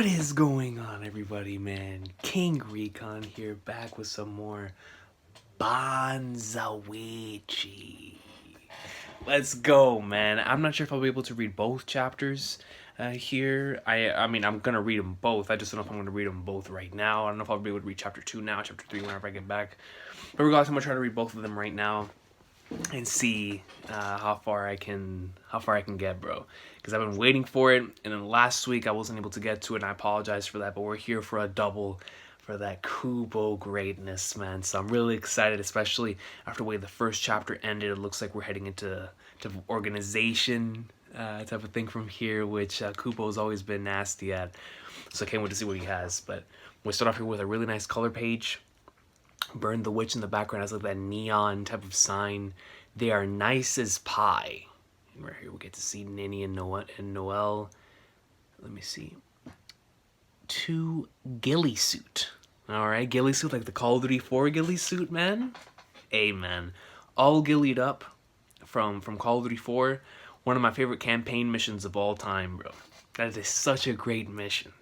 is going on, everybody, man? King Recon here, back with some more Banzawichi. Let's go, man. I'm not sure if I'll be able to read both chapters here. I mean, I'm gonna read them both. I just don't know if I'm gonna read them both right now. I don't know if I'll be able to read chapter 2 now, chapter 3 whenever I get back. But regardless, I'm gonna try to read both of them right now and see how far I can get, bro, because I've been waiting for it, and then last week I wasn't able to get to it, and I apologize for that, but we're here for a double for that Kubo greatness, man. So I'm really excited, especially after the way the first chapter ended. It looks like we're heading into organization type of thing from here, which Kubo's always been nasty at, so I can't wait to see what he has. But we start off here with a really nice color page. Burn the Witch in the background has like that neon type of sign. They are nice as pie. And right here we get to see Ninny and Noel. Let me see. To ghillie suit. Alright, ghillie suit like the Call of Duty 4 ghillie suit, man. Hey, man. All ghillied up from Call of Duty 4. One of my favorite campaign missions of all time, bro. That is such a great mission.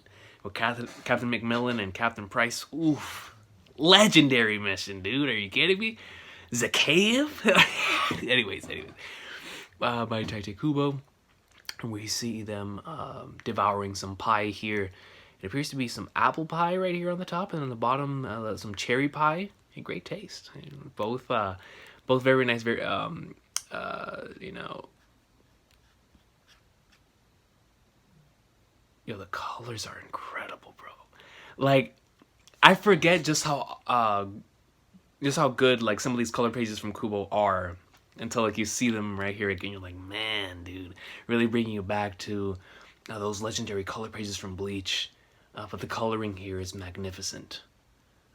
With Captain McMillan and Captain Price. Oof. Legendary mission, dude. Are you kidding me? Zakayev? anyways. By Taite Kubo. And we see them devouring some pie here. It appears to be some apple pie right here on the top, and on the bottom, some cherry pie. A great taste. Both very nice, very, you know. Yo, the colors are incredible, bro. Like, I forget just how good like some of these color pages from Kubo are until like you see them right here again. You're like, man, dude, really bringing you back to those legendary color pages from Bleach. But the coloring here is magnificent.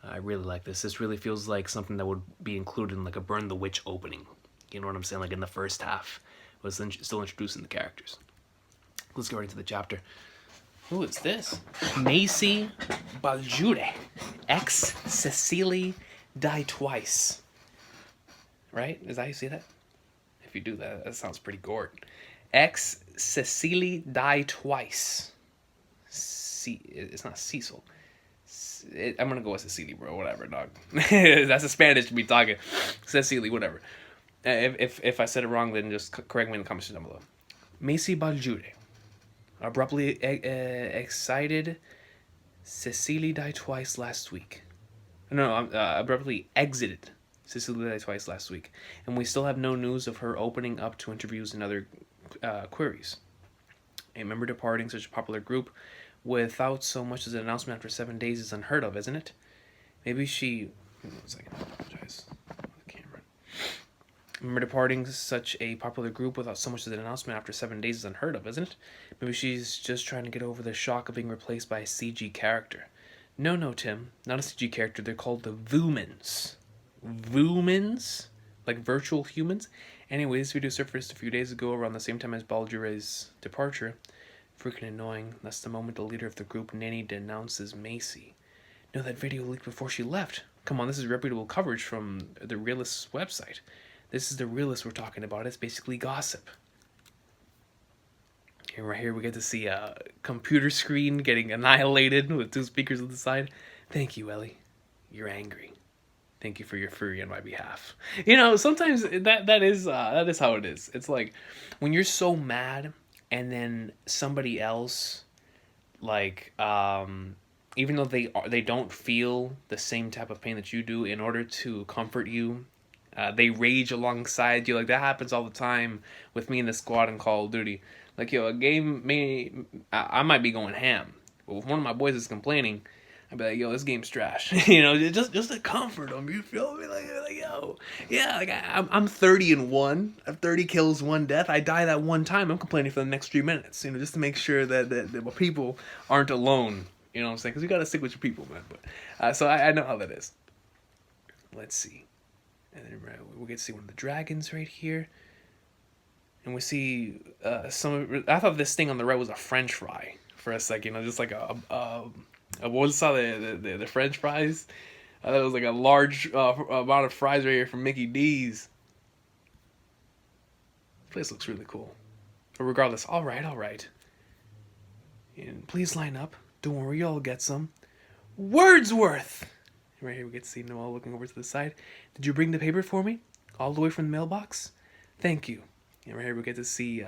I really like this. This really feels like something that would be included in like a Burn the Witch opening. You know what I'm saying? Like in the first half, was still introducing the characters. Let's go right into the chapter. Who is this? Macy Baljure. Ex Cecily die twice. Right? Is that how you say that? If you do that, that sounds pretty gory. Ex Cecily die twice. It's not Cecil. I'm gonna go with Cecily, bro. Whatever, dog. That's a Spanish to be talking. Cecily, whatever. If I said it wrong, then just correct me in the comments down below. Macy Baljure. Abruptly excited, Cecily died twice last week. No, abruptly exited. Cecily died twice last week. And we still have no news of her opening up to interviews and other queries. A member departing such a popular group without so much as an announcement after 7 days is unheard of, isn't it? Maybe she... One second, I apologize. Remember, departing such a popular group without so much as an announcement after 7 days is unheard of, isn't it? Maybe she's just trying to get over the shock of being replaced by a CG character. No, Tim. Not a CG character. They're called the Voomans. Voomans? Like virtual humans? Anyway, this video surfaced a few days ago around the same time as Baldure's departure. Freaking annoying. That's the moment the leader of the group, Ninny, denounces Macy. No, that video leaked before she left. Come on, this is reputable coverage from the Realist website. This is the Realist we're talking about. It's basically gossip. And right here we get to see a computer screen getting annihilated with two speakers on the side. Thank you, Ellie. You're angry. Thank you for your fury on my behalf. You know, sometimes that is how it is. It's like when you're so mad and then somebody else, like, even though they don't feel the same type of pain that you do, in order to comfort you, they rage alongside you. Like, that happens all the time with me in the squad in Call of Duty. Like, yo, a game I might be going ham, but if one of my boys is complaining, I'd be like, yo, this game's trash. You know, just to comfort them. You feel me? Like yo, yeah, like I'm 30-1. I have 30 kills, 1 death. I die that one time. I'm complaining for the next 3 minutes. You know, just to make sure that my people aren't alone. You know what I'm saying? Because you gotta stick with your people, man. But so I know how that is. Let's see. And then we get to see one of the dragons right here. And we see I thought this thing on the right was a French fry for a second. You know, just like what saw the French fries? I thought it was like a large amount of fries right here from Mickey D's. This place looks really cool. But regardless, all right. And please line up. Don't worry, I'll get some. Wordsworth! Right here we get to see Noel looking over to the side. Did you bring the paper for me? All the way from the mailbox? Thank you. And right here we get to see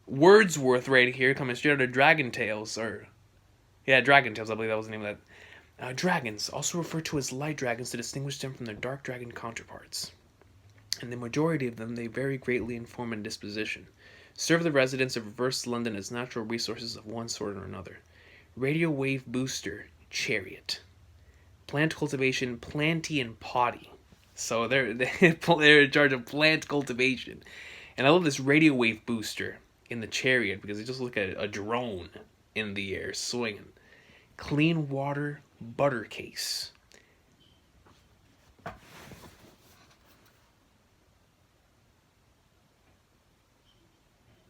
Wordsworth right here coming straight out of Dragon Tales. Dragon Tales, I believe that was the name of that. Dragons, also referred to as light dragons to distinguish them from their dark dragon counterparts. And the majority of them, they vary greatly in form and disposition. Serve the residents of reverse London as natural resources of one sort or another. Radio wave booster, chariot. Plant cultivation, planty and potty. So they're in charge of plant cultivation. And I love this radio wave booster in the chariot because it just looks like a drone in the air swinging. Clean water butter case.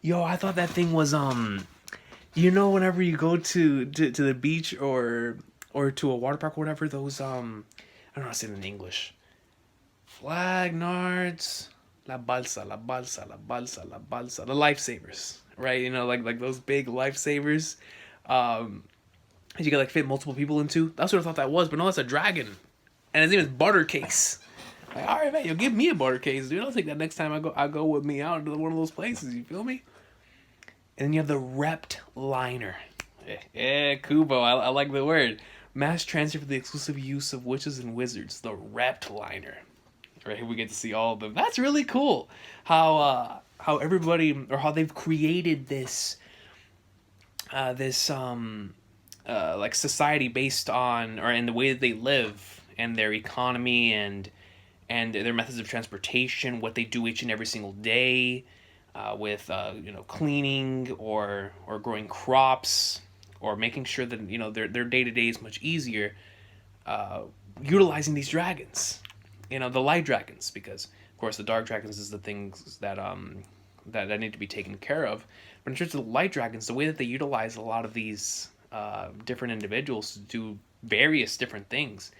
Yo, I thought that thing was whenever you go to the beach or to a water park or whatever, those I don't know how to say it in English. Flagnards, la balsa, la balsa, la balsa, la balsa, the lifesavers, right? You know, like those big lifesavers, you could like fit multiple people into. That's what I thought that was, but no, that's a dragon, and his name is Buttercase. Like, all right, man, you'll give me a butter case, dude. I'll take that next time I go with me out to one of those places. You feel me? And then you have the Rept Liner. Kubo, I like the word. Mass transfer for the exclusive use of witches and wizards. The Rept Liner. Right here we get to see all of them. That's really cool. How everybody, or how they've created this like society based on, or in the way that they live and their economy and their methods of transportation, what they do each and every single day, with cleaning or growing crops, or making sure that their day to day is much easier, utilizing these dragons, the light dragons, because of course the dark dragons is the things that that need to be taken care of. But in terms of the light dragons, the way that they utilize a lot of these different individuals to do various different things,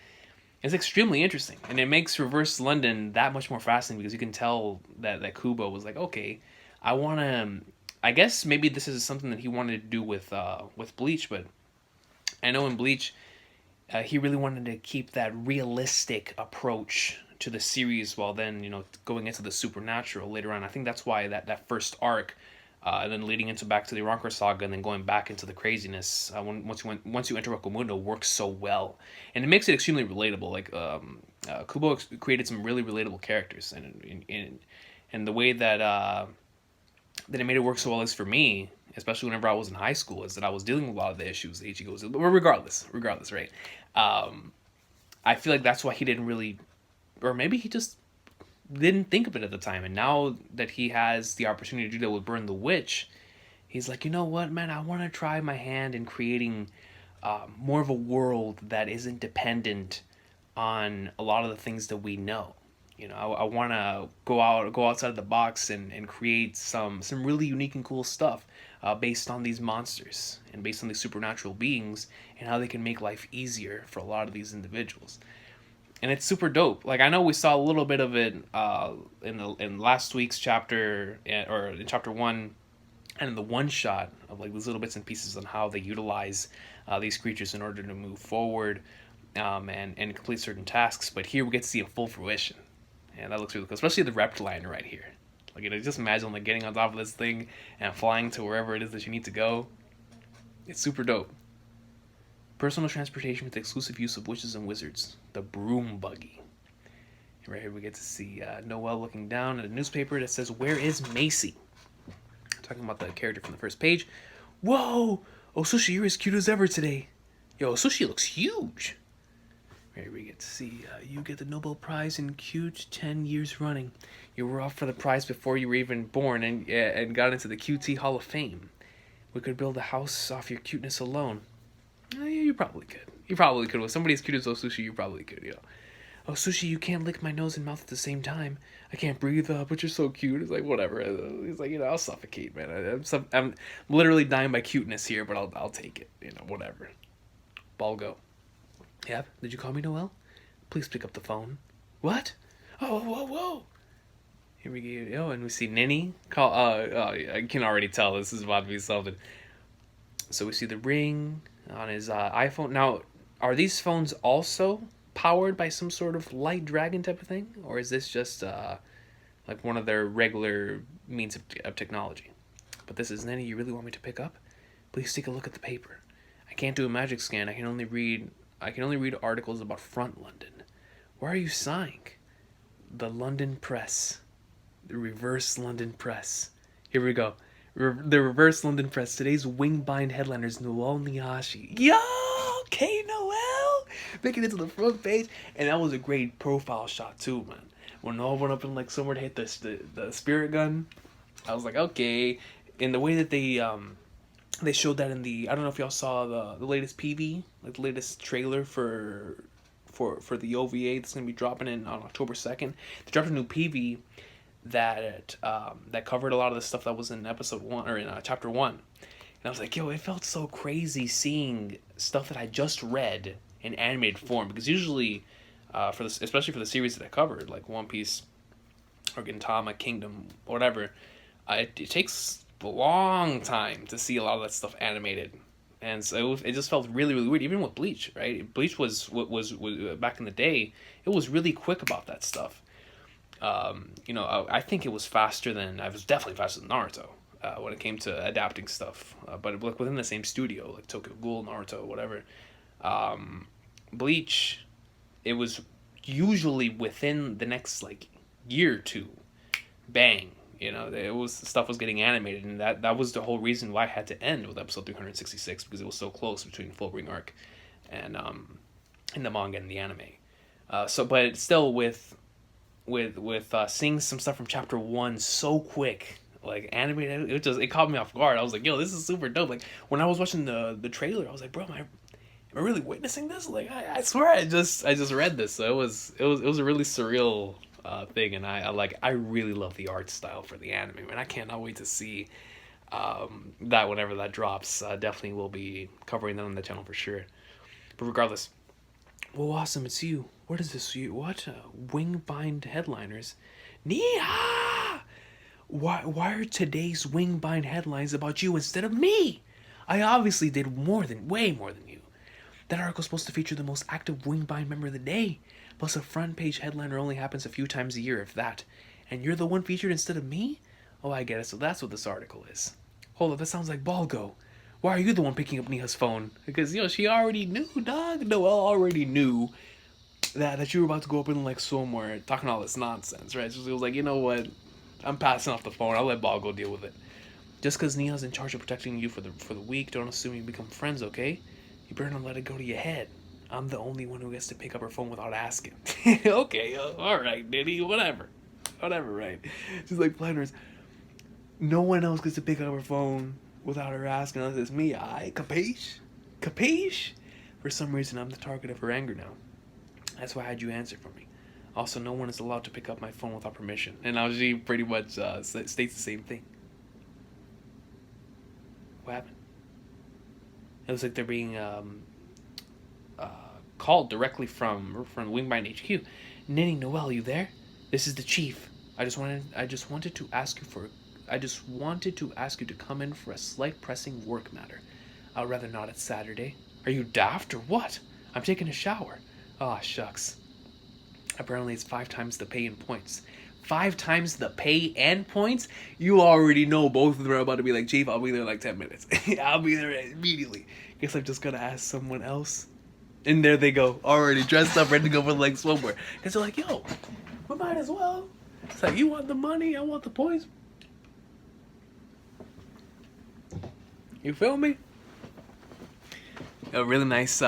it's extremely interesting, and it makes Reverse London that much more fascinating because you can tell that Kubo was like, okay, I want to. I guess maybe this is something that he wanted to do with Bleach, but I know in Bleach, he really wanted to keep that realistic approach to the series, while then going into the supernatural later on. I think that's why that first arc, and then leading into back to the Ironclad saga, and then going back into the craziness, once you enter Rokomundo, works so well, and it makes it extremely relatable. Like Kubo created some really relatable characters, and the way that it made it work so well is, for me, especially whenever I was in high school, is that I was dealing with a lot of the issues that Ichigo was. But regardless, right? I feel like that's why he didn't really, or maybe he just didn't think of it at the time. And now that he has the opportunity to do that with Burn the Witch, he's like, you know what, man, I want to try my hand in creating more of a world that isn't dependent on a lot of the things that we know. I want to go outside of the box and create some really unique and cool stuff based on these monsters and based on these supernatural beings, and how they can make life easier for a lot of these individuals. And it's super dope. Like, I know we saw a little bit of it in last week's chapter, or in chapter 1, and in the one shot of like these little bits and pieces on how they utilize these creatures in order to move forward, and complete certain tasks. But here we get to see a full fruition. And that looks really cool, especially the reptilian right here. Like, just imagine like getting on top of this thing and flying to wherever it is that you need to go. It's super dope. Personal transportation with exclusive use of witches and wizards. The broom buggy. And right here we get to see Noel looking down at a newspaper that says, "Where is Macy?" Talking about the character from the first page. Whoa! Osushi, you're as cute as ever today. Yo, Osushi looks huge. Here we get to see you get the Nobel Prize in Cute 10 years running. You were off for the prize before you were even born, and got into the QT Hall of Fame. We could build a house off your cuteness alone. Yeah, you probably could. You probably could. With somebody as cute as Osushi, you probably could, Osushi, you can't lick my nose and mouth at the same time. I can't breathe, but you're so cute. It's like, whatever. He's like, I'll suffocate, man. I'm literally dying by cuteness here, but I'll take it. Whatever. Ball go. Yep. Did you call me, Noel? Please pick up the phone. What? Oh, whoa. Here we go. And we see Ninny. I can already tell this is about to be something. So we see the ring. on his iPhone. Now, are these phones also powered by some sort of light dragon type of thing, or is this just like one of their regular means of technology? But this isn't any you really want me to pick up. Please take a look at the paper. I can't do a magic scan. I can only read. I can only read articles about Front London. Where are you signing? The London Press. The reverse London Press. Here we go. The reverse London Press. Today's wing-bind headliners Noel Nihashi. Yo! K Noel! Making it to the front page. And that was a great profile shot too, man. When Noel went up and like somewhere to hit the spirit gun. I was like, okay. In the way that they showed that in the, I don't know if y'all saw the latest PV, like the latest trailer for the OVA that's gonna be dropping in on October 2nd. They dropped a new PV that covered a lot of the stuff that was in episode 1 or in chapter 1. And I was like, yo, it felt so crazy seeing stuff that I just read in animated form, because usually for this, especially for the series that I covered, like One Piece or Gintama, Kingdom, whatever, it takes a long time to see a lot of that stuff animated. And so it just felt really, really weird. Even with Bleach, right? Bleach was back in the day. It was really quick about that stuff. I think it was faster than, I was definitely faster than Naruto when it came to adapting stuff. But like within the same studio, like Tokyo Ghoul, Naruto, whatever. Bleach, it was usually within the next like year or two, bang. It was stuff was getting animated, and that was the whole reason why I had to end with episode 366, because it was so close between Full Ring Arc and in the manga and the anime. But still with seeing some stuff from chapter 1 so quick, like animated, it caught me off guard. I was like, yo, this is super dope. Like when I was watching the trailer, I was like, bro, am I really witnessing this? Like I swear I just read this. So it was a really surreal thing, and I really love the art style for the anime, and I cannot wait to see that whenever that drops. Definitely will be covering that on the channel for sure. But regardless, well, awesome, it's you. What is this? What? Wing-bind headliners? Nia! Why are today's wing-bind headlines about you instead of me? I obviously did way more than you. That article's supposed to feature the most active wing-bind member of the day. Plus, a front-page headliner only happens a few times a year, if that. And you're the one featured instead of me? Oh, I get it. So that's what this article is. Hold up, that sounds like Balgo. Why are you the one picking up Niha's phone? Because, she already knew, dog. Noelle already knew that you were about to go up in, like, somewhere talking all this nonsense, right? So she was like, you know what? I'm passing off the phone. I'll let Balgo deal with it. Just because Niha's in charge of protecting you for the week, don't assume you become friends, okay? You better not let it go to your head. I'm the only one who gets to pick up her phone without asking. Okay, alright, Diddy, whatever, right? She's like, Planners, no one else gets to pick up her phone without her asking unless it's me. Capiche? For some reason, I'm the target of her anger now. That's why I had you answer for me. Also, no one is allowed to pick up my phone without permission. And now she pretty much states the same thing. What happened? It looks like they're being called directly from Wingbind HQ. Ninny Noel, you there? This is the chief. I just wanted to ask you to come in for a slight pressing work matter. I'd rather not. It's Saturday. Are you daft or what? I'm taking a shower. Ah, shucks. Apparently it's 5 times the pay and points. 5 times the pay and points? You already know both of them are about to be like, Chief, I'll be there in like 10 minutes. I'll be there immediately. Guess I'm just gonna ask someone else. And there they go, already dressed up, ready to go for like somewhere. Because they're like, yo, we might as well. It's like, you want the money, I want the points. You feel me? A really nice,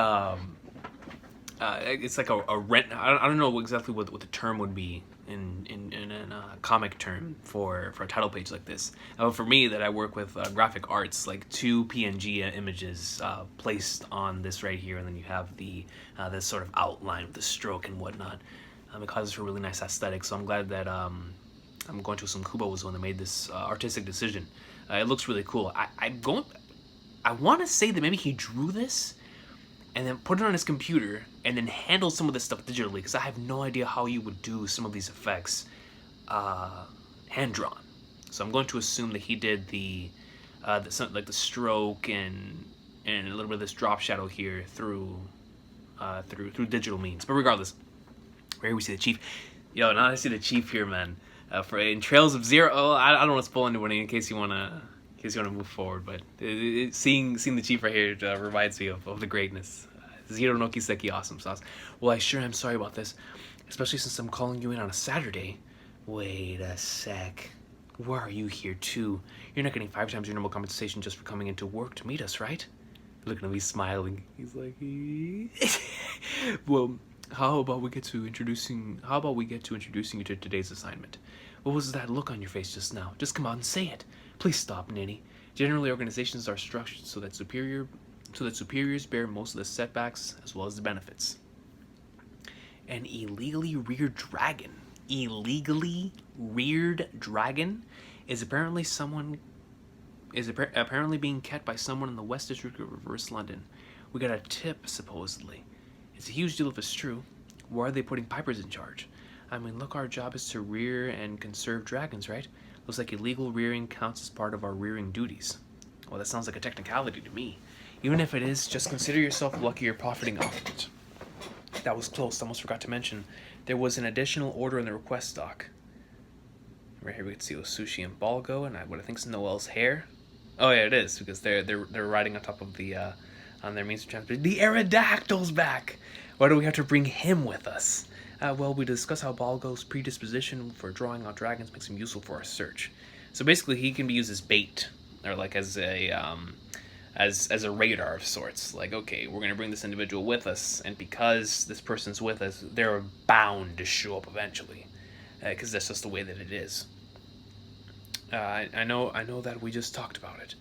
it's like a rent. I don't know exactly what the term would be in a comic term for a title page like this. For me, that I work with graphic arts, like 2 PNG images placed on this right here, and then you have this sort of outline with the stroke and whatnot. It causes for a really nice aesthetic. So I'm glad that I'm going to assume Kubo was the one that made this artistic decision. It looks really cool. I want to say that maybe he drew this and then put it on his computer and then handle some of this stuff digitally, because I have no idea how you would do some of these effects hand-drawn. So I'm going to assume that he did the stroke and and a little bit of this drop shadow here through through digital means. But regardless, right here we see the chief. Yo, now I see the chief here, man. For in Trails of Zero, I don't want to spoil anyone in case you wanna move forward. But seeing the chief right here reminds me of the greatness. Zero no Kiseki awesome sauce. Well, I sure am sorry about this, especially since I'm calling you in on a Saturday. Wait a sec. Why are you here too? You're not getting 5 times your normal compensation just for coming into work to meet us, right? Looking at me smiling. He's like, well, how about we get to introducing you to today's assignment? What was that look on your face just now? Just come out and say it. Please stop, Ninny. Generally, organizations are structured so that superiors bear most of the setbacks as well as the benefits. An illegally reared dragon. Illegally reared dragon is apparently being kept by someone in the West District of Reverse London. We got a tip, supposedly. It's a huge deal if it's true. Why are they putting pipers in charge? I mean, look, our job is to rear and conserve dragons, right? Looks like illegal rearing counts as part of our rearing duties. Well, that sounds like a technicality to me. Even if it is, just consider yourself lucky you're profiting off of it. That was close, almost forgot to mention. There was an additional order in the request doc. Right here we can see with Sushi and Balgo and what I think is Noel's hair. Oh yeah, it is, because they're riding on top of the on their means of transport. The Aerodactyl's back! Why do we have to bring him with us? Well, we discuss how Balgo's predisposition for drawing out dragons makes him useful for our search. So basically, he can be used as bait, or like as a as a radar of sorts. Like, okay, we're gonna bring this individual with us, and because this person's with us, they're bound to show up eventually, because that's just the way that it is. I know that we just talked about it.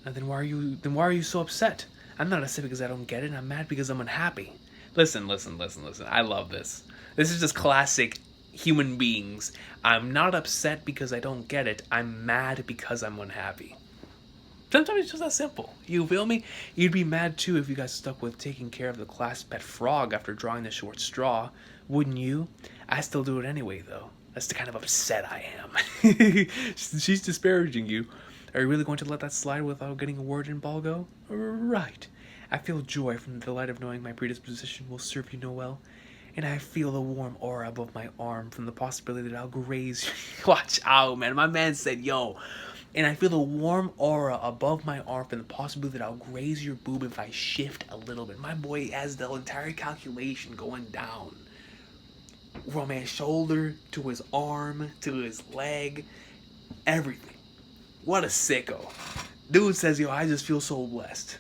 And then why are you so upset? I'm not upset because I don't get it. I'm mad because I'm unhappy. Listen. I love this. This is just classic human beings. I'm not upset because I don't get it. I'm mad because I'm unhappy. Sometimes it's just that simple. You feel me? You'd be mad too if you got stuck with taking care of the class pet frog after drawing the short straw. Wouldn't you? I still do it anyway, though. That's the kind of upset I am. She's disparaging you. Are you really going to let that slide without getting a word in, Balgo? Right. I feel joy from the delight of knowing my predisposition will serve you no well. And I feel the warm aura above my arm from the possibility that I'll graze you. Watch out, man. My man said, yo. And I feel the warm aura above my arm from the possibility that I'll graze your boob if I shift a little bit. My boy has the entire calculation going down. From his shoulder to his arm to his leg. Everything. What a sicko. Dude says, yo, I just feel so blessed.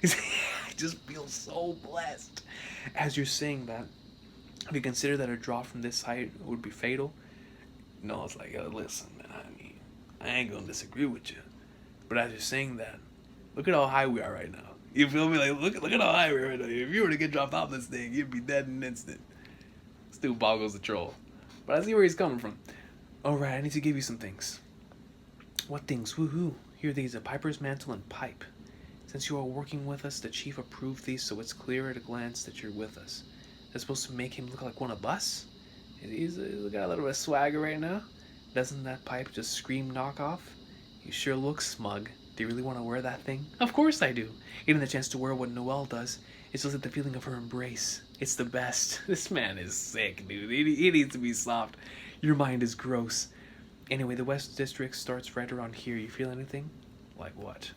I just feel so blessed. As you're saying that, have you considered that a drop from this height would be fatal? No, it's like, yo, listen, man, I mean, I ain't gonna disagree with you. But as you're saying that, look at how high we are right now. You feel me? Like, look at how high we are right now. If you were to get dropped off this thing, you'd be dead in an instant. This dude boggles the troll. But I see where he's coming from. Alright, I need to give you some things. What things? Woohoo. Here are these, a piper's mantle and pipe. Since you are working with us, the chief approved these so it's clear at a glance that you're with us. That's supposed to make him look like one of us? He's got a little bit of swagger right now. Doesn't that pipe just scream knockoff? You sure look smug. Do you really want to wear that thing? Of course I do. Getting the chance to wear what Noelle does. It's just like the feeling of her embrace. It's the best. This man is sick, dude. He needs to be soft. Your mind is gross. Anyway, the West District starts right around here. You feel anything? Like what?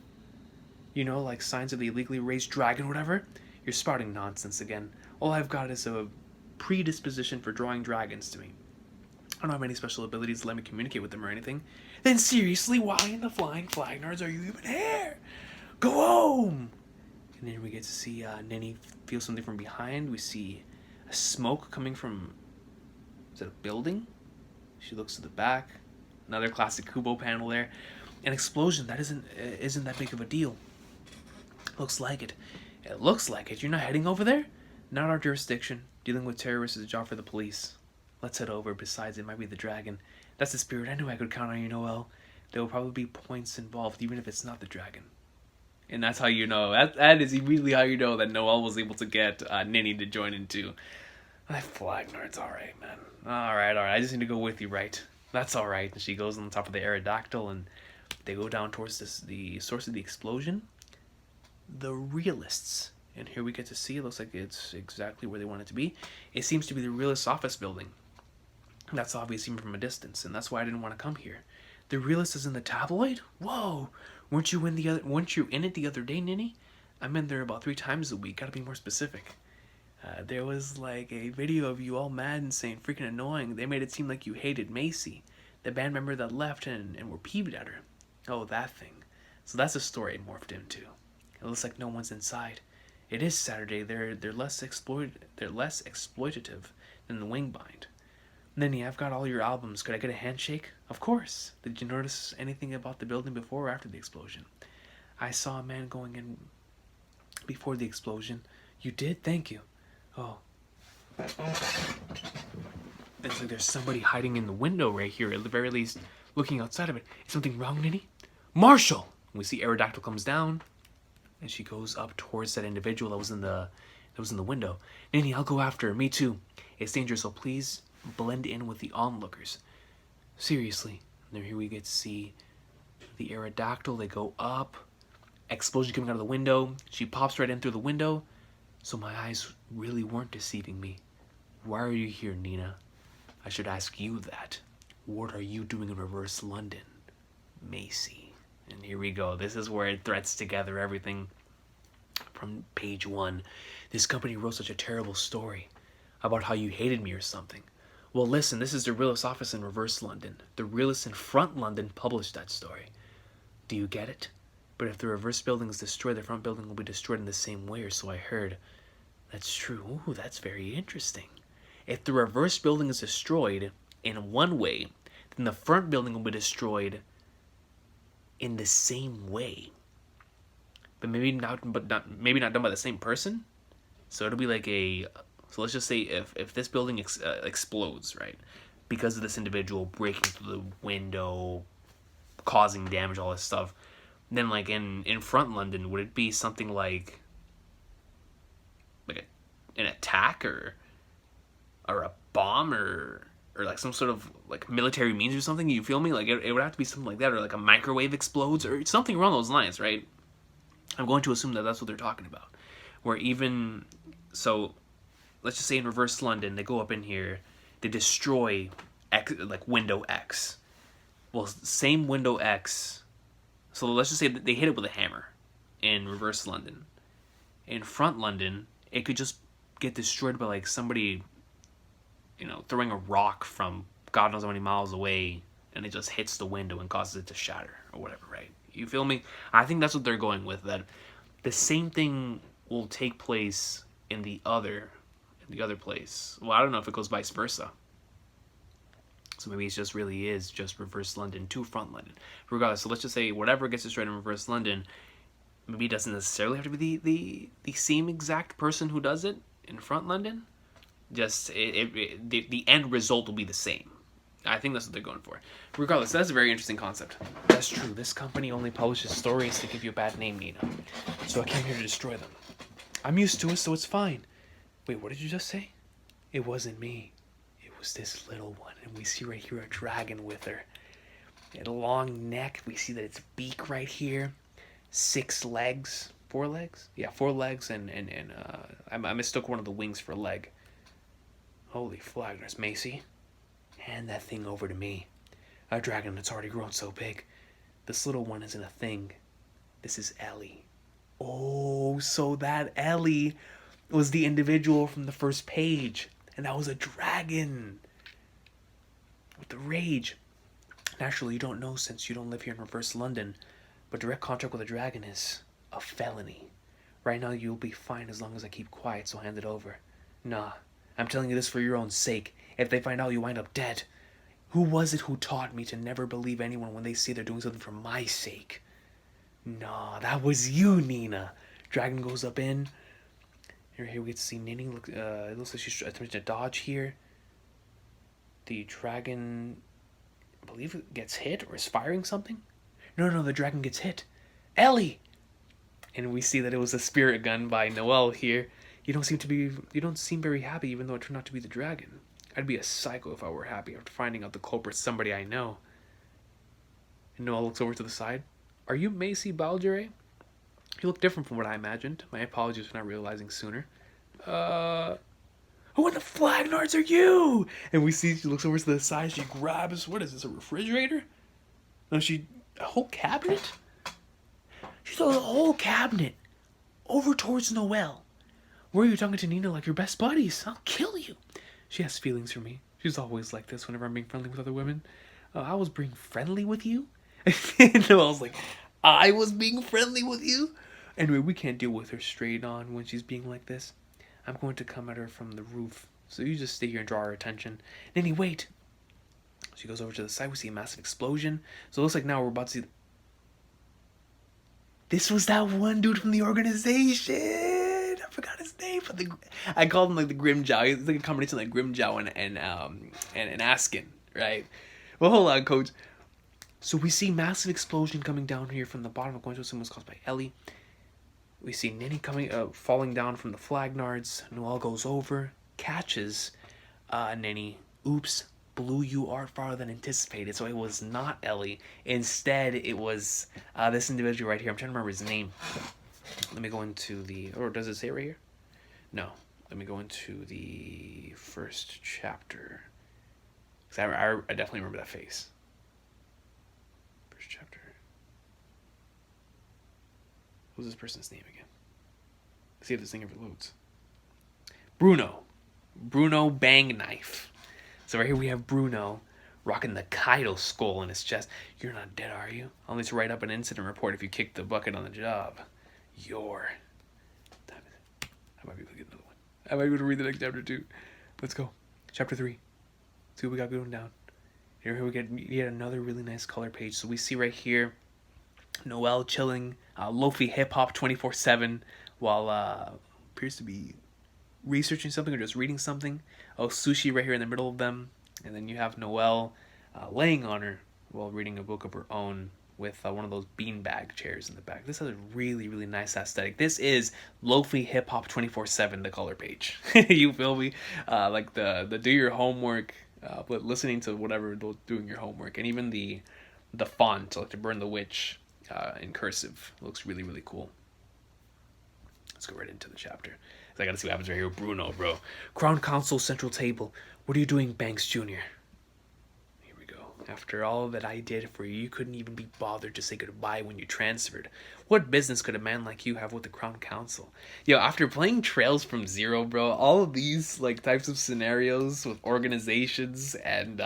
You know, like signs of the illegally raised dragon or whatever? You're spouting nonsense again. All I've got is a predisposition for drawing dragons to me. I don't have any special abilities to let me communicate with them or anything. Then seriously, why in the flying flag nerds are you even here? Go home! And then we get to see Ninny feel something from behind. We see a smoke coming from, is it a building? She looks to the back. Another classic Kubo panel there. An explosion, that isn't that big of a deal. Looks like it. It looks like it. You're not heading over there? Not our jurisdiction. Dealing with terrorists is a job for the police. Let's head over. Besides, it might be the dragon. That's the spirit. I knew I could count on you, Noelle. There will probably be points involved, even if it's not the dragon. And that's how you know. That is immediately how you know that Noelle was able to get Ninny to join in too. That flag nerd's alright, man. Alright. I just need to go with you, right? That's alright. And she goes on top of the Aerodactyl and they go down towards the source of the explosion. the Realists. And here we get to see, it looks like it's exactly where they want it to be. It seems to be the Realist office building. That's obvious even from a distance, and that's why I didn't want to come here. The Realist is in the tabloid? Whoa! Weren't you in it the other day, Ninny? I'm in there about 3 times a week. Gotta be more specific. There was like a video of you all mad and saying freaking annoying. They made it seem like you hated Macy, the band member that left and were peeved at her. Oh, that thing. So that's the story it morphed into. It looks like no one's inside. It is Saturday. They're less exploitative than the Wingbind. Ninny, I've got all your albums. Could I get a handshake? Of course. Did you notice anything about the building before or after the explosion? I saw a man going in before the explosion. You did? Thank you. Oh. It's like there's somebody hiding in the window right here, at the very least, looking outside of it. Is something wrong, Ninny? Marshall! We see Aerodactyl comes down, and she goes up towards that individual that was in the window. Ninny, I'll go after her. Me too. It's dangerous, so please blend in with the onlookers. Seriously. And here we get to see the Aerodactyl. They go up. Explosion coming out of the window. She pops right in through the window. So my eyes really weren't deceiving me. Why are you here, Nina? I should ask you that. What are you doing in reverse London? Macy. And here we go. This is where it threads together everything from page 1. This company wrote such a terrible story about how you hated me or something. Well, listen, this is the Realist office in reverse London. The Realist in front London published that story. Do you get it? But if the reverse building is destroyed, the front building will be destroyed in the same way, or so I heard. That's true. Ooh, that's very interesting. If the reverse building is destroyed in one way, then the front building will be destroyed in the same way. But maybe not done by the same person? So it'll be like so let's just say if this building explodes, right? Because of this individual breaking through the window, causing damage, all this stuff, then like in front London, would it be something like an attack or a bomb or like some sort of like military means or something? You feel me? Like it would have to be something like that, or like a microwave explodes or something along those lines, right? I'm going to assume that that's what they're talking about. Where even so, let's just say in reverse London, they go up in here, they destroy like window X. Well, same window X. So let's just say that they hit it with a hammer in reverse London. In front London, it could just get destroyed by like somebody, throwing a rock from God knows how many miles away, and it just hits the window and causes it to shatter or whatever, right? You feel me? I think that's what they're going with, that the same thing will take place in the other place. Well, I don't know if it goes vice versa. So maybe it just really is just reverse London to front London. Regardless, so let's just say whatever gets destroyed in reverse London, maybe it doesn't necessarily have to be the same exact person who does it in front London. Just the end result will be the same. I think that's what they're going for. Regardless, that's a very interesting concept. That's true. This company only publishes stories to give you a bad name, Nina. So I came here to destroy them. I'm used to it, so it's fine. Wait, what did you just say? It wasn't me. It was this little one. And we see right here a dragon with her. It a long neck. We see that it's beak right here. 6 legs. 4 legs? Yeah, 4 legs and I mistook one of the wings for a leg. Holy flagness, Macy. Hand that thing over to me. A dragon that's already grown so big. This little one isn't a thing. This is Ellie. Oh, so that Ellie was the individual from the first page. And that was a dragon. With the rage. Naturally, you don't know since you don't live here in reverse London. But direct contact with a dragon is a felony. Right now, you'll be fine as long as I keep quiet, so hand it over. Nah, I'm telling you this for your own sake. If they find out, you wind up dead. Who was it who taught me to never believe anyone when they say they're doing something for my sake? Nah, that was you, Nina. Dragon goes up in. Here we get to see Ninny. It looks like she's attempting to dodge here. The dragon, I believe it gets hit or is firing something. No, the dragon gets hit. Ellie! And we see that it was a spirit gun by Noelle here. You don't seem very happy, even though it turned out to be the dragon. I'd be a psycho if I were happy after finding out the culprit's somebody I know. And Noelle looks over to the side. Are you Macy Balgere? You look different from what I imagined. My apologies for not realizing sooner. Who in the flagnards are you? And we see she looks over to the side. She grabs, what is this, a refrigerator? No, a whole cabinet? She throws a whole cabinet over towards Noelle. Were you talking to Nina like your best buddies? I'll kill you. She has feelings for me. She's always like this whenever I'm being friendly with other women. I was being friendly with you? Noelle's like, I was being friendly with you? Anyway, we can't deal with her straight on when she's being like this. I'm going to come at her from the roof. So you just stay here and draw her attention. Nanny, wait. She goes over to the side. We see a massive explosion. So it looks like now we're about to see... This was that one dude from the organization. I forgot his name. I called him like the Grimjow. He's like a combination like Grimjow and Askin, right? Well, hold on, Coach. So we see massive explosion coming down here from the bottom of Guangzhou. Was caused by Ellie. We see Ninny falling down from the flagnards. Noelle goes over, catches Ninny. Oops, blew you farther than anticipated. So it was not Ellie. Instead, it was this individual right here. I'm trying to remember his name. Let me go into or does it say right here? No. Let me go into the first chapter. Because I definitely remember that face. First chapter. What was this person's name again? Let's see if this thing ever loads. Bruno Bang Knife. So right here we have Bruno rocking the Kaido skull in his chest. You're not dead, are you? I'll need to write up an incident report if you kicked the bucket on the job. I might be able to get another one. I might be able to read the next chapter too. Let's go. Chapter 3. See what we got going down. Here we get yet another really nice color page. So we see right here Noelle chilling, Lofi hip hop 24/7 while appears to be researching something or just reading something. Oh, Sushi right here in the middle of them, and then you have Noelle laying on her while reading a book of her own with one of those beanbag chairs in the back. This has a really, really nice aesthetic. This is Lofi hip hop 24/7, the color page. You feel me? Like the do your homework, but listening to whatever doing your homework, and even the font, like to Burn the Witch in cursive, looks really, really cool. Let's go right into the chapter. I gotta see what happens right here with Bruno, bro. Crown Council Central Table. What are you doing, Banks Jr.? Here we go. After all that I did for you, you couldn't even be bothered to say goodbye when you transferred. What business could a man like you have with the Crown Council? Yo, after playing Trails from Zero, bro, all of these like types of scenarios with organizations and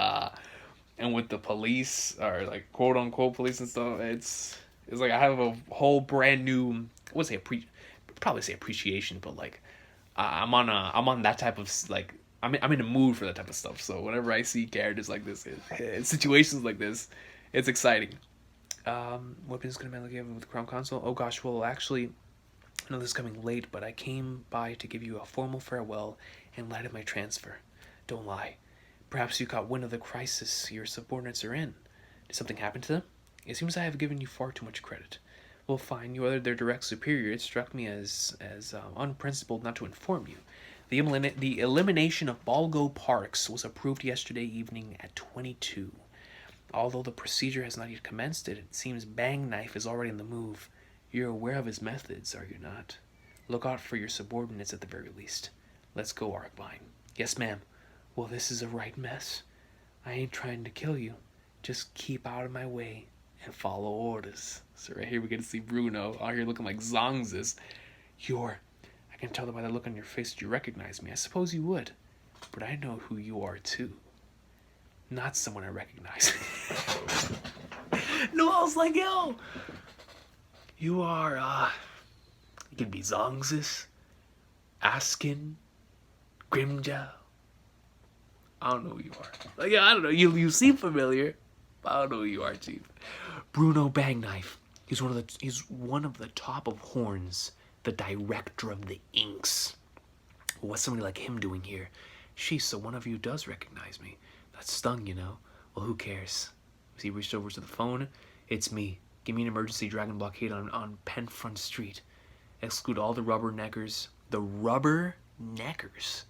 with the police, or like quote unquote police and stuff, it's like I have a whole brand new, I would say probably say appreciation, but like I'm on that type of like I'm in a mood for that type of stuff. So whenever I see characters like this, situations like this, it's exciting. What business could a man like you have with the Crown Council? Oh gosh, well actually, I know this is coming late, but I came by to give you a formal farewell in light of my transfer. Don't lie. Perhaps you caught wind of the crisis your subordinates are in. Did something happen to them? It seems I have given you far too much credit. Well, fine, you are their direct superior. It struck me as unprincipled not to inform you. The elimination of Balgo Parks was approved yesterday evening at 22. Although the procedure has not yet commenced, it seems Bang Knife is already in the move. You're aware of his methods, are you not? Look out for your subordinates at the very least. Let's go, Arcvine. Yes, ma'am. Well, this is a right mess. I ain't trying to kill you. Just keep out of my way and follow orders. So right here we get to see Bruno out here looking like Zongzis. I can tell by the look on your face that you recognize me. I suppose you would. But I know who you are too. Not someone I recognize. No, I was like, yo, you are, you could be Zongzis, Askin, Grimjow. I don't know who you are. Like, I don't know. You seem familiar, but I don't know who you are, Chief. Bruno Bang Knife. He's one of the top of Horns, the director of the Inks. What's somebody like him doing here? Sheesh, so one of you does recognize me. That stung, you know. Well, who cares? He reached over to the phone. It's me. Give me an emergency dragon blockade on Penfront Street. Exclude all the rubberneckers. The rubberneckers.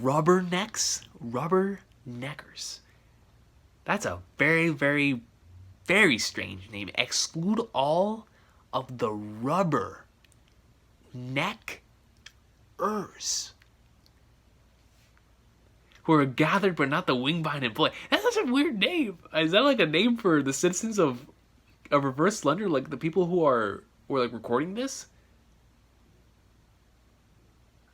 Rubberneckers. That's a very, very, very strange name. Exclude all of the rubber neckers who are gathered but not the wing-behind employee. That's such a weird name. Is that like a name for the citizens of Reverse Slender? Like the people who are like recording this?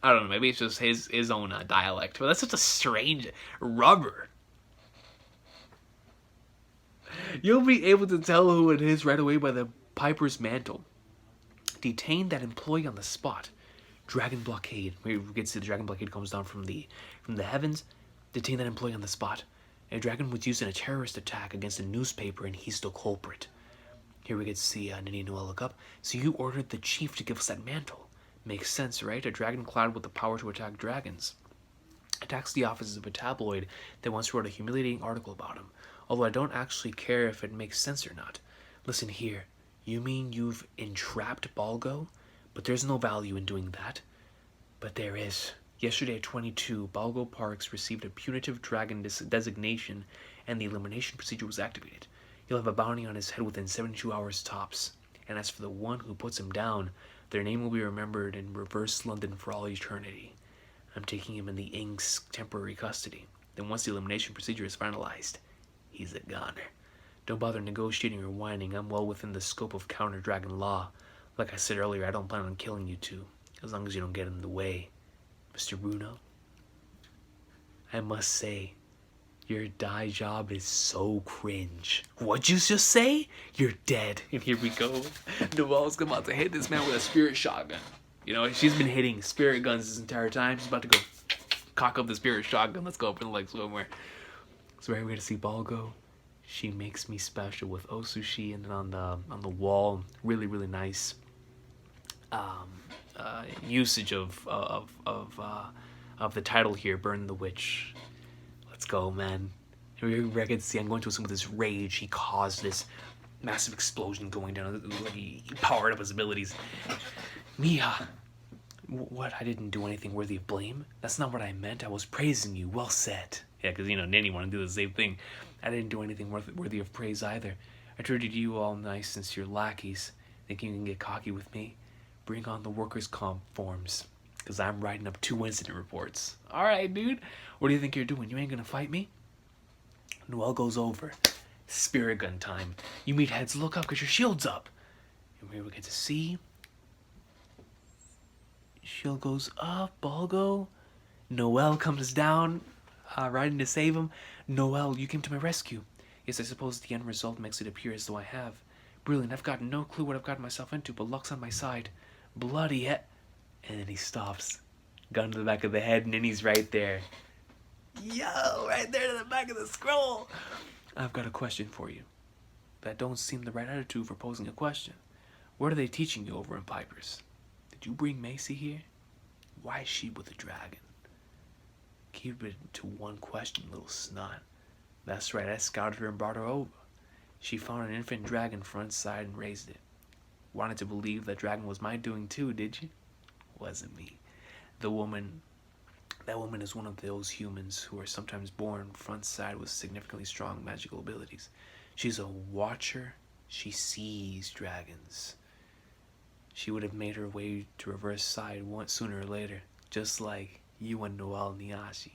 I don't know. Maybe it's just his own dialect. But that's such a strange rubber. You'll be able to tell who it is right away by the Piper's mantle. Detain that employee on the spot. Dragon blockade. We can see the dragon blockade comes down from the heavens. Detain that employee on the spot. A dragon was used in a terrorist attack against a newspaper, and he's the culprit. Here we get to see Nini Noel look up. So you ordered the chief to give us that mantle. Makes sense, right? A dragon clad with the power to attack dragons. Attacks the offices of a tabloid that once wrote a humiliating article about him. Although I don't actually care if it makes sense or not. Listen here. You mean you've entrapped Balgo? But there's no value in doing that. But there is. Yesterday at 22, Balgo Parks received a punitive dragon designation, and the elimination procedure was activated. He'll have a bounty on his head within 72 hours tops. And as for the one who puts him down, their name will be remembered in Reverse London for all eternity. I'm taking him in the Ink's temporary custody. Then once the elimination procedure is finalized, he's a goner. Don't bother negotiating or whining. I'm well within the scope of counter-dragon law. Like I said earlier, I don't plan on killing you two, as long as you don't get in the way. Mr. Bruno, I must say, your dye job is so cringe. What'd you just say? You're dead. And here we go. Noelle's about to hit this man with a spirit shotgun. You know, she's been hitting spirit guns this entire time. She's about to go cock up the spirit shotgun. Let's go up in the legs somewhere. So right, we're gonna see Balgo. She makes me special with Osushi, and then on the wall, really nice usage of the title here, Burn the Witch. Let's go, man. Here I can see I'm going to assume with his rage he caused this massive explosion going down. Like he powered up his abilities. Mia, what? I didn't do anything worthy of blame. That's not what I meant. I was praising you. Well said. Yeah, because Nini wanted to do the same thing. I didn't do anything worthy of praise either. I treated you all nice since you're lackeys. Thinking you can get cocky with me? Bring on the workers' comp forms, because I'm writing up 2 incident reports. Alright, dude. What do you think you're doing? You ain't gonna fight me? Noelle goes over. Spirit gun time. You meet heads, look up because your shield's up. And here we get to see. Shield goes up. Balgo. Noelle comes down, riding to save him. Noelle, you came to my rescue. Yes, I suppose the end result makes it appear as though I have. Brilliant. I've got no clue what I've gotten myself into, but luck's on my side. Bloody hell. And then he stops. Gun to the back of the head, and then he's right there. Yo, right there to the back of the scroll. I've got a question for you. That don't seem the right attitude for posing a question. What are they teaching you over in Piper's? Did you bring Macy here? Why is she with the dragon? Keep it to one question, little snot. That's right, I scouted her and brought her over. She found an infant dragon front side and raised it. Wanted to believe that dragon was my doing too, did you? Wasn't me. That woman is one of those humans who are sometimes born front side with significantly strong magical abilities. She's a watcher. She sees dragons. She would have made her way to reverse side once sooner or later, just like you and Noelle Niashi.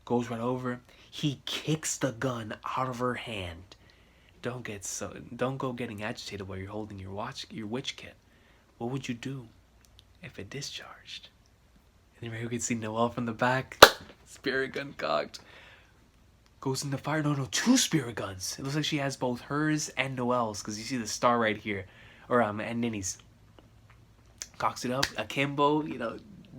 Goes right over. He kicks the gun out of her hand. Don't go getting agitated while you're holding your witch kit. What would you do if it discharged? And then we can see Noelle from the back. Spirit gun cocked. Goes in the fire. No, 2 spirit guns. It looks like she has both hers and Noelle's, because you see the star right here. Or and Nini's. Cocks it up. Akimbo,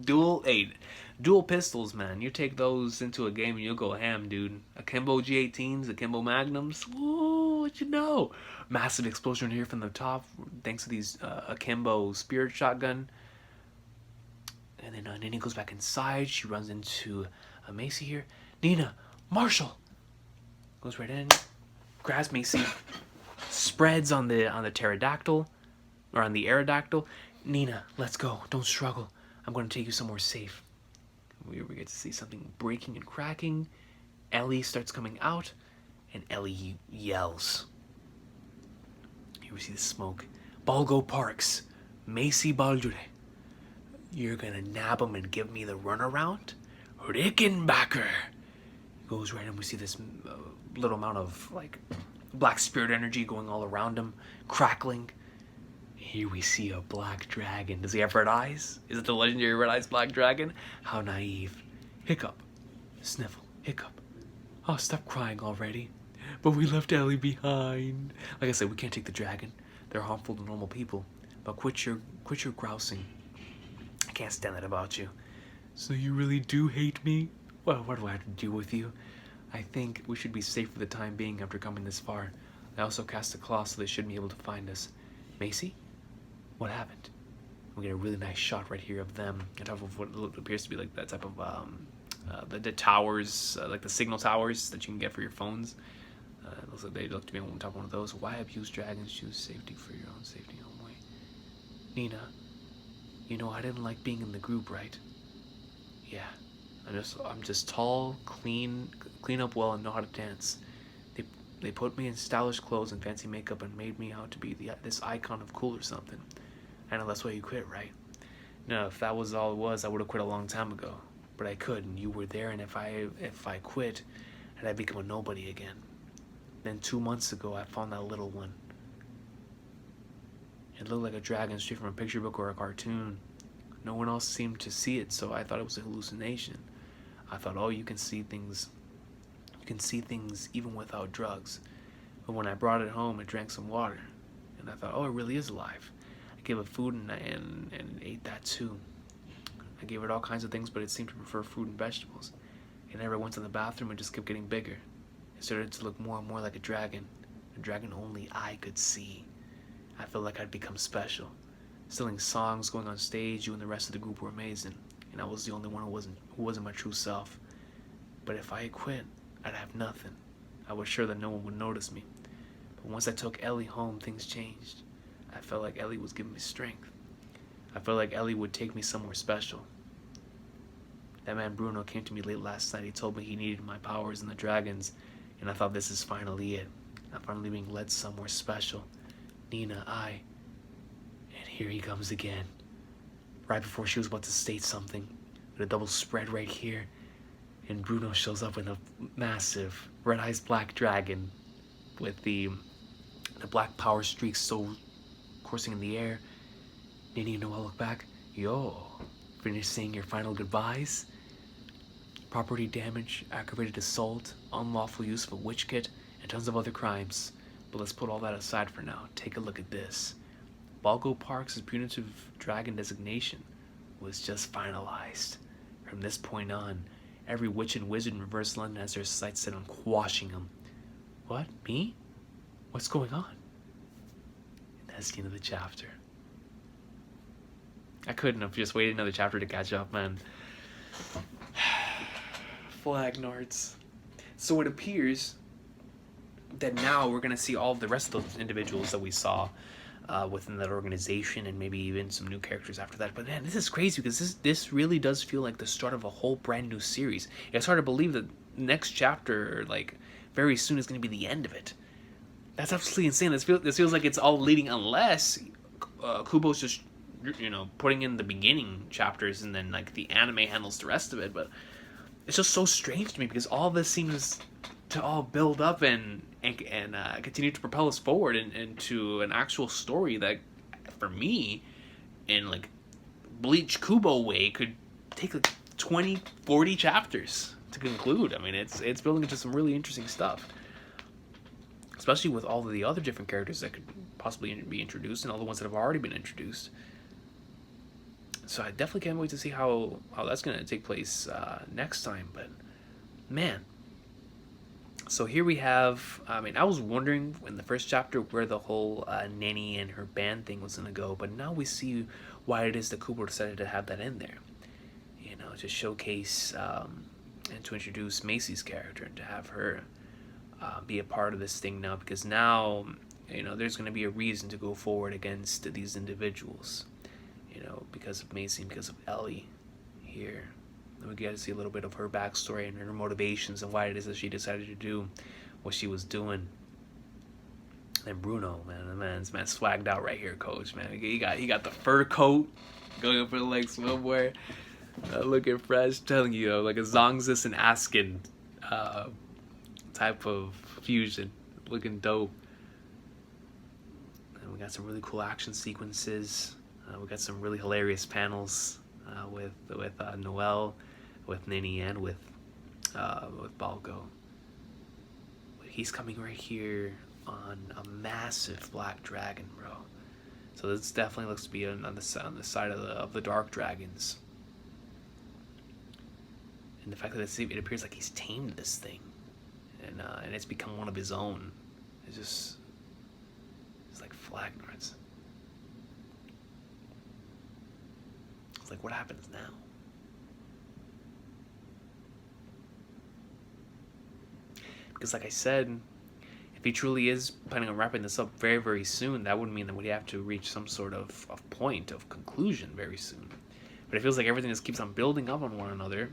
dual pistols, man. You take those into a game and you'll go ham, dude. Akimbo G18s, Akimbo Magnums. Woo, what you know? Massive explosion here from the top, thanks to these Akimbo Spirit Shotgun. And then Nini goes back inside. She runs into Macy here. Nina, Marshall. Goes right in, grabs Macy, spreads on the pterodactyl, or on the aerodactyl. Nina, let's go. Don't struggle. I'm going to take you somewhere safe. We get to see something breaking and cracking. Ellie starts coming out, and Ellie yells. Here we see the smoke. Balgo Parks, Macy Baldure. You're gonna nab him and give me the runaround? Rickenbacker! Goes right in. We see this little amount of like black spirit energy going all around him, crackling. Here we see a black dragon. Does he have red eyes? Is it the legendary red eyes black dragon? How naive. Hiccup. Sniffle. Hiccup. Oh, stop crying already. But we left Ellie behind. Like I said, we can't take the dragon. They're harmful to normal people. But quit your grousing. I can't stand that about you. So you really do hate me? Well, what do I have to do with you? I think we should be safe for the time being after coming this far. I also cast a claw so they shouldn't be able to find us. Macy? What happened? We get a really nice shot right here of them on top of what appears to be like that type of the towers, like the signal towers that you can get for your phones. It looks like they look to be on top of one of those. Why abuse dragons? Choose safety for your own safety only. Nina, you know I didn't like being in the group, right? Yeah, I'm just tall, clean up well, and know how to dance. They put me in stylish clothes and fancy makeup and made me out to be this icon of cool or something. I know that's why you quit, right? No, if that was all it was, I would have quit a long time ago. But I couldn't. You were there, and if I quit, I'd become a nobody again. Then 2 months ago, I found that little one. It looked like a dragon straight from a picture book or a cartoon. No one else seemed to see it, so I thought it was a hallucination. I thought, oh, you can see things even without drugs. But when I brought it home, it drank some water, and I thought, oh, it really is alive. I gave it food and ate that too. I gave it all kinds of things, but it seemed to prefer fruit and vegetables. It never went to the bathroom and just kept getting bigger. It started to look more and more like a dragon only I could see. I felt like I'd become special. Singing songs, going on stage, you and the rest of the group were amazing, and I was the only one who wasn't my true self. But if I had quit, I'd have nothing. I was sure that no one would notice me. But once I took Ellie home, things changed. I felt like Ellie was giving me strength. I felt like Ellie would take me somewhere special. That man Bruno came to me late last night. He told me he needed my powers and the dragons, and I thought this is finally it. I'm finally being led somewhere special. Nina, and here he comes again. Right before she was about to state something, with a double spread right here, and Bruno shows up with a massive red-eyed black dragon with the black power streaks so coursing in the air. Nina, you know, I look back. Yo, finished saying your final goodbyes? Property damage, aggravated assault, unlawful use of a witch kit, and tons of other crimes. But let's put all that aside for now. Take a look at this. Balgo Parks' punitive dragon designation was just finalized. From this point on, every witch and wizard in Reverse London has their sights set on quashing him. What? Me? What's going on? And that's the end of the chapter. I couldn't have just waited another chapter to catch up, man. Flagnards. So it appears that now we're going to see all of the rest of those individuals that we saw within that organization, and maybe even some new characters after that. But man, this is crazy because this really does feel like the start of a whole brand new series. It's hard to believe that next chapter, like, very soon is going to be the end of it. That's absolutely insane. This feels like it's all leading, unless Kubo's just, you know, putting in the beginning chapters and then like the anime handles the rest of it. But it's just so strange to me because all this seems to all build up and continue to propel us forward into an actual story that, for me, in like Bleach Kubo way, could take like 20, 40 chapters to conclude. I mean, it's building into some really interesting stuff, especially with all of the other different characters that could possibly be introduced and all the ones that have already been introduced. So I definitely can't wait to see how that's going to take place next time. But man, so here we have, I mean, I was wondering in the first chapter where the whole Nanny and her band thing was going to go, but now we see why it is that Kubo decided to have that in there. You know, to showcase and to introduce Macy's character and to have her be a part of this thing now, because now, you know, there's going to be a reason to go forward against these individuals. You know, because of Macy and because of Ellie here. And we get to see a little bit of her backstory and her motivations and why it is that she decided to do what she was doing. And Bruno, man, the man's swagged out right here, coach. Man, he got the fur coat, going for the leg swimwear, looking fresh. Telling you, like a Zongzis and Askin uh, type of fusion, looking dope. And we got some really cool action sequences. We got some really hilarious panels with Noel, with Nini, and with Balgo. He's coming right here on a massive black dragon, bro. So this definitely looks to be on the side of the dark dragons. And the fact that it appears like he's tamed this thing, and it's become one of his own. It's like Flagnards. It's like, what happens now? Because like I said, if he truly is planning on wrapping this up very, very soon, that would mean that we'd have to reach some sort of point of conclusion very soon. But it feels like everything just keeps on building up on one another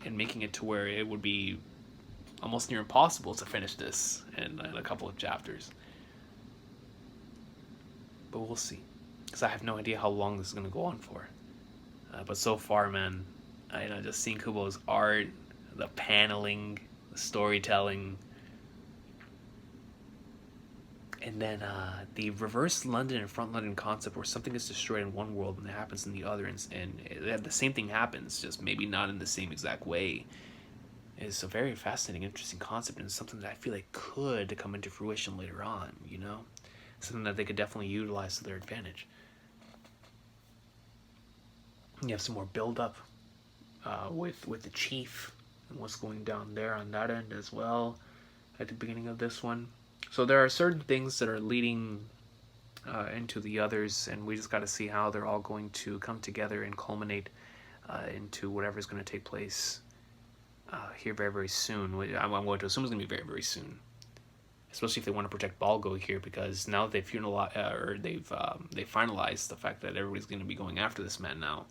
and making it to where it would be almost near impossible to finish this in a couple of chapters. But we'll see. Because I have no idea how long this is going to go on for. But so far, man, just seeing Kubo's art, the paneling, the storytelling, and then the reverse London and front London concept where something is destroyed in one world and it happens in the other, and the same thing happens, just maybe not in the same exact way, is a very fascinating, interesting concept, and something that I feel like could come into fruition later on, Something that they could definitely utilize to their advantage. You have some more build-up with the chief and what's going down there on that end as well at the beginning of this one. So there are certain things that are leading into the others, and we just got to see how they're all going to come together and culminate into whatever's going to take place here very, very soon. I'm going to assume it's going to be very, very soon, especially if they want to protect Balgo here, because now they've finalized the fact that everybody's going to be going after this man now.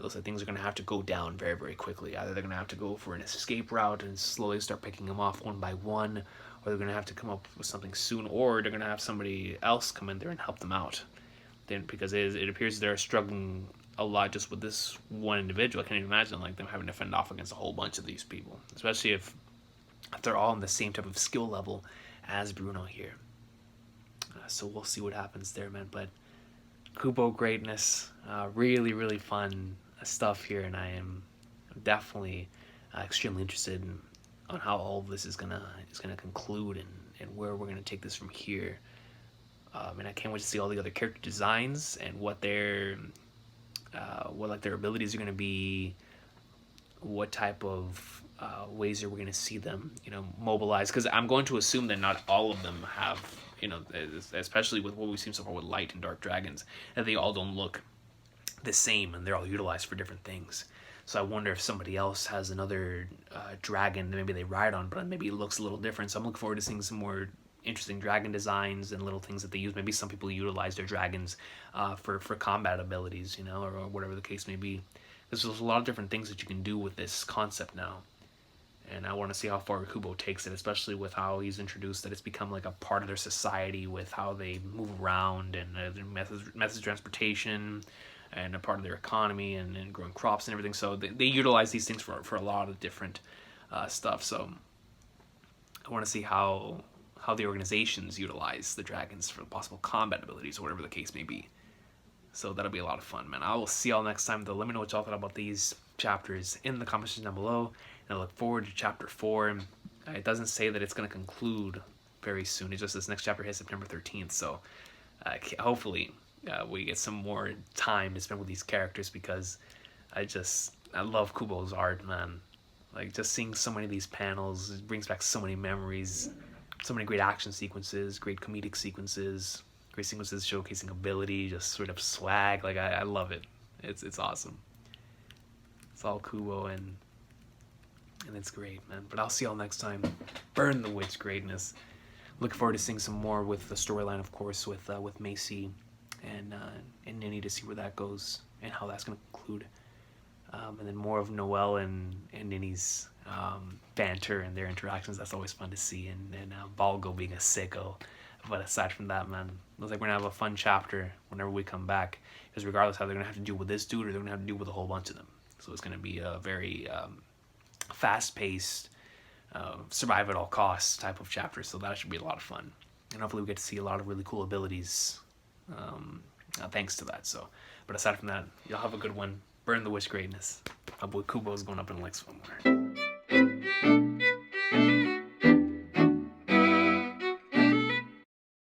Looks like things are going to have to go down very, very quickly. Either they're going to have to go for an escape route and slowly start picking them off one by one, or they're going to have to come up with something soon, or they're going to have somebody else come in there and help them out. Then, because it appears they're struggling a lot just with this one individual. I can't even imagine them having to fend off against a whole bunch of these people, especially if they're all on the same type of skill level as Bruno here. So we'll see what happens there, man. But Kubo greatness, really, really fun stuff here, and I am definitely extremely interested on how all of this is gonna conclude and where we're gonna take this from here. And I can't wait to see all the other character designs and what their abilities are gonna be, what type of ways are we gonna see them, mobilize. Because I'm going to assume that not all of them have, especially with what we've seen so far with light and dark dragons, that they all don't look the same and they're all utilized for different things. So I wonder if somebody else has another dragon that maybe they ride on, but maybe it looks a little different. So I'm looking forward to seeing some more interesting dragon designs and little things that they use. Maybe some people utilize their dragons for combat abilities, or whatever the case may be. There's a lot of different things that you can do with this concept now. And I want to see how far Kubo takes it, especially with how he's introduced that it's become like a part of their society with how they move around and their methods transportation and a part of their economy and growing crops and everything. So they utilize these things for a lot of different stuff. So I want to see how the organizations utilize the dragons for possible combat abilities or whatever the case may be. So that'll be a lot of fun, man. I will see y'all next time, though. Let me know what y'all thought about these chapters in the comment section down below. And I look forward to chapter 4. It doesn't say that it's going to conclude very soon. It's just this next chapter hits September 13th. So hopefully we get some more time to spend with these characters, because I love Kubo's art, man. Like, just seeing so many of these panels, it brings back so many memories. So many great action sequences, great comedic sequences. Great sequences showcasing ability, just sort of swag. Like, I love it. It's awesome. It's all Kubo and it's great, man. But I'll see y'all next time. Burn the witch greatness. Looking forward to seeing some more with the storyline, of course, with Macy and Nini, to see where that goes and how that's going to conclude. And then more of Noelle and Nini's banter and their interactions. That's always fun to see. And Balgo being a sicko. But aside from that, man, looks like we're gonna have a fun chapter whenever we come back. Because regardless how they're gonna have to deal with this dude, or they're gonna have to deal with a whole bunch of them. So it's gonna be a very fast-paced, survive at all costs type of chapter. So that should be a lot of fun, and hopefully we get to see a lot of really cool abilities. Thanks to that. So, but aside from that, y'all have a good one. Burn the wish greatness. My boy Kubo's going up in the next one more.